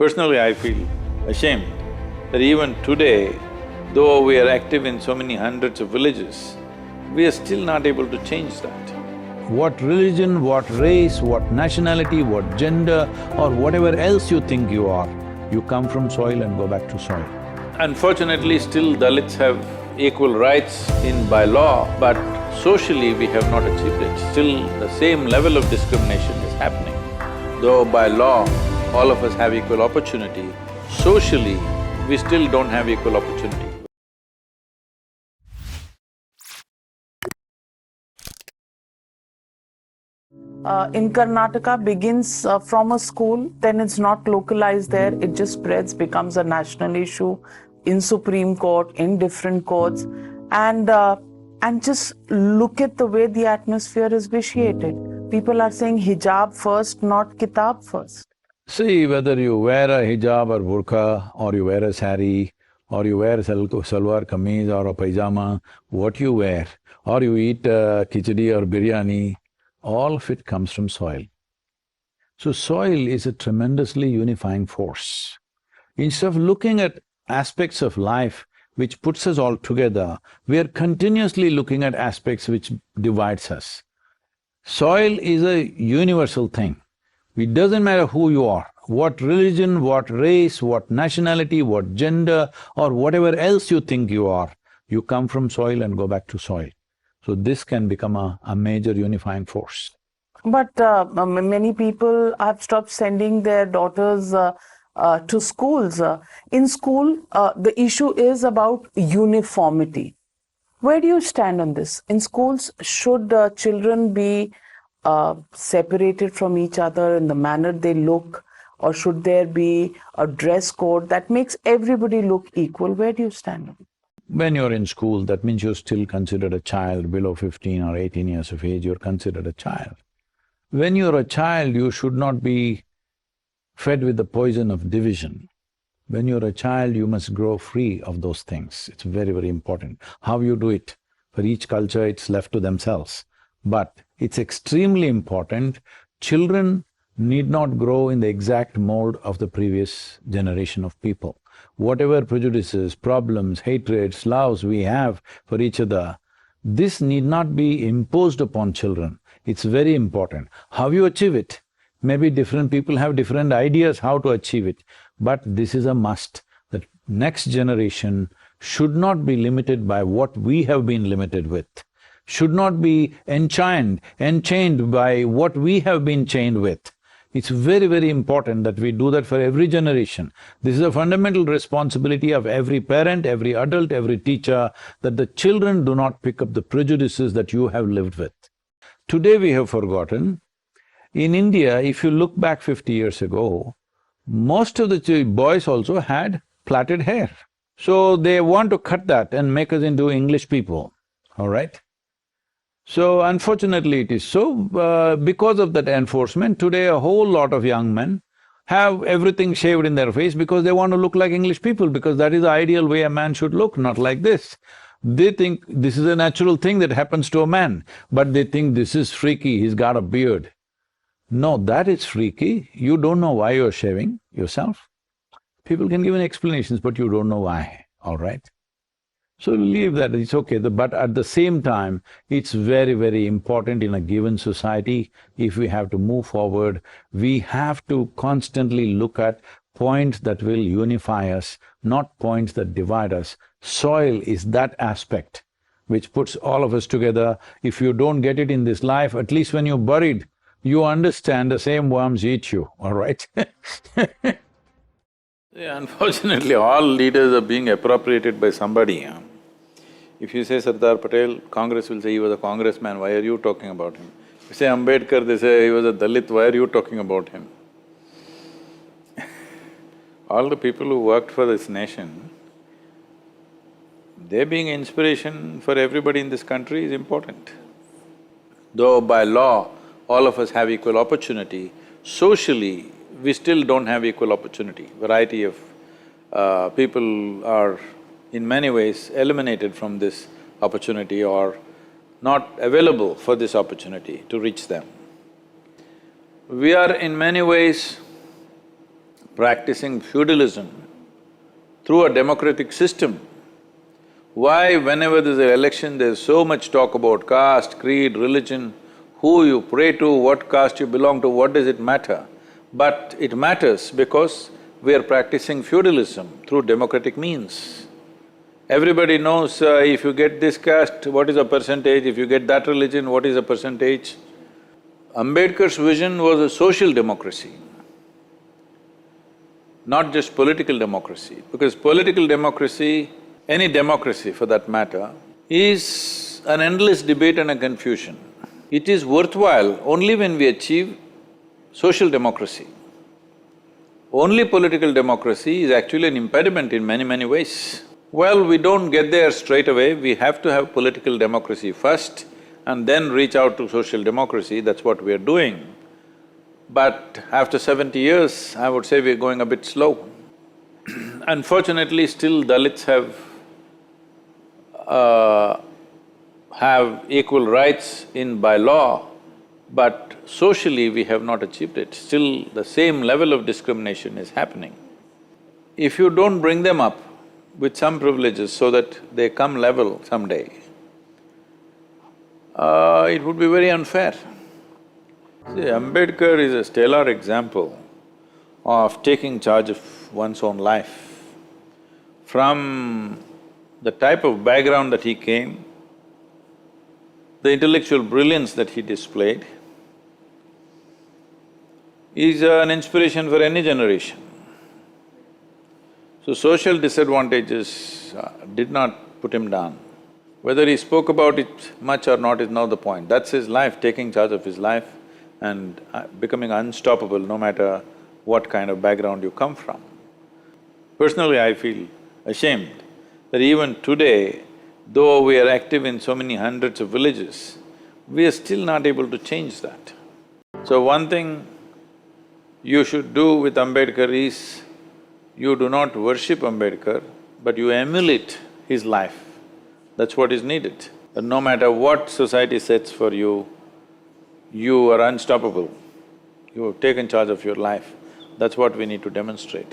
Personally, I feel ashamed that even today, though we are active in so many hundreds of villages, we are still not able to change that. What religion, what race, what nationality, what gender or whatever else you think you are, you come from soil and go back to soil. Unfortunately, still Dalits have equal rights by law, but socially we have not achieved it. Still the same level of discrimination is happening. Though by law, all of us have equal opportunity, socially, we still don't have equal opportunity. In Karnataka begins from a school, then it's not localized there, it just spreads, becomes a national issue in Supreme Court, in different courts, and just look at the way the atmosphere is vitiated. People are saying hijab first, not kitab first. See, whether you wear a hijab or burqa, or you wear a sari, or you wear salwar kameez or a pajama, what you wear, or you eat khichdi or biryani, all of it comes from soil. So soil is a tremendously unifying force. Instead of looking at aspects of life which puts us all together, we are continuously looking at aspects which divides us. Soil is a universal thing. It doesn't matter who you are, what religion, what race, what nationality, what gender or whatever else you think you are, you come from soil and go back to soil. So this can become a major unifying force. But many people have stopped sending their daughters to schools. In school, the issue is about uniformity. Where do you stand on this? In schools, should children be separated from each other in the manner they look, or should there be a dress code that makes everybody look equal? Where do you stand on it? When you're in school, that means you're still considered a child. Below 15 or 18 years of age, you're considered a child. When you're a child, you should not be fed with the poison of division. When you're a child, you must grow free of those things. It's very, very important. How you do it, for each culture it's left to themselves. But it's extremely important, children need not grow in the exact mold of the previous generation of people. Whatever prejudices, problems, hatreds, loves we have for each other, this need not be imposed upon children. It's very important. How you achieve it? Maybe different people have different ideas how to achieve it, but this is a must, that next generation should not be limited by what we have been limited with, should not be enchained by what we have been chained with. It's very, very important that we do that for every generation. This is a fundamental responsibility of every parent, every adult, every teacher, that the children do not pick up the prejudices that you have lived with. Today we have forgotten. In India, if you look back 50 years ago, most of the boys also had plaited hair. So they want to cut that and make us into English people, all right? So unfortunately it is so, because of that enforcement, today a whole lot of young men have everything shaved in their face because they want to look like English people, because that is the ideal way a man should look, not like this. They think this is a natural thing that happens to a man, but they think this is freaky, he's got a beard. No, that is freaky, you don't know why you're shaving yourself. People can give explanations, but you don't know why, all right? So leave that, it's okay, but at the same time, it's very, very important in a given society, if we have to move forward, we have to constantly look at points that will unify us, not points that divide us. Soil is that aspect which puts all of us together. If you don't get it in this life, at least when you're buried, you understand the same worms eat you, all right? Yeah, unfortunately, all leaders are being appropriated by somebody. If you say Sardar Patel, Congress will say he was a congressman, why are you talking about him? If you say Ambedkar, they say he was a Dalit, why are you talking about him? All the people who worked for this nation, they being inspiration for everybody in this country is important. Though by law, all of us have equal opportunity, socially, we still don't have equal opportunity. Variety of people are in many ways eliminated from this opportunity or not available for this opportunity to reach them. We are in many ways practicing feudalism through a democratic system. Why whenever there's an election, there's so much talk about caste, creed, religion, who you pray to, what caste you belong to, what does it matter? But it matters because we are practicing feudalism through democratic means. Everybody knows if you get this caste, what is the percentage, if you get that religion, what is the percentage. Ambedkar's vision was a social democracy, not just political democracy, because political democracy, any democracy for that matter, is an endless debate and a confusion. It is worthwhile only when we achieve social democracy. Only political democracy is actually an impediment in many ways. Well, we don't get there straight away, we have to have political democracy first and then reach out to social democracy, that's what we are doing. But after 70 years, I would say we're going a bit slow. Unfortunately, still Dalits have equal rights by law, but socially we have not achieved it. Still the same level of discrimination is happening. If you don't bring them up with some privileges so that they come level someday, it would be very unfair. See, Ambedkar is a stellar example of taking charge of one's own life. From the type of background that he came, the intellectual brilliance that he displayed, is an inspiration for any generation. So social disadvantages did not put him down. Whether he spoke about it much or not is not the point. That's his life, taking charge of his life and becoming unstoppable no matter what kind of background you come from. Personally, I feel ashamed that even today, though we are active in so many hundreds of villages, we are still not able to change that. So one thing you should do with Ambedkar is, you do not worship Ambedkar, but you emulate his life. That's what is needed. That no matter what society sets for you, you are unstoppable. You have taken charge of your life. That's what we need to demonstrate.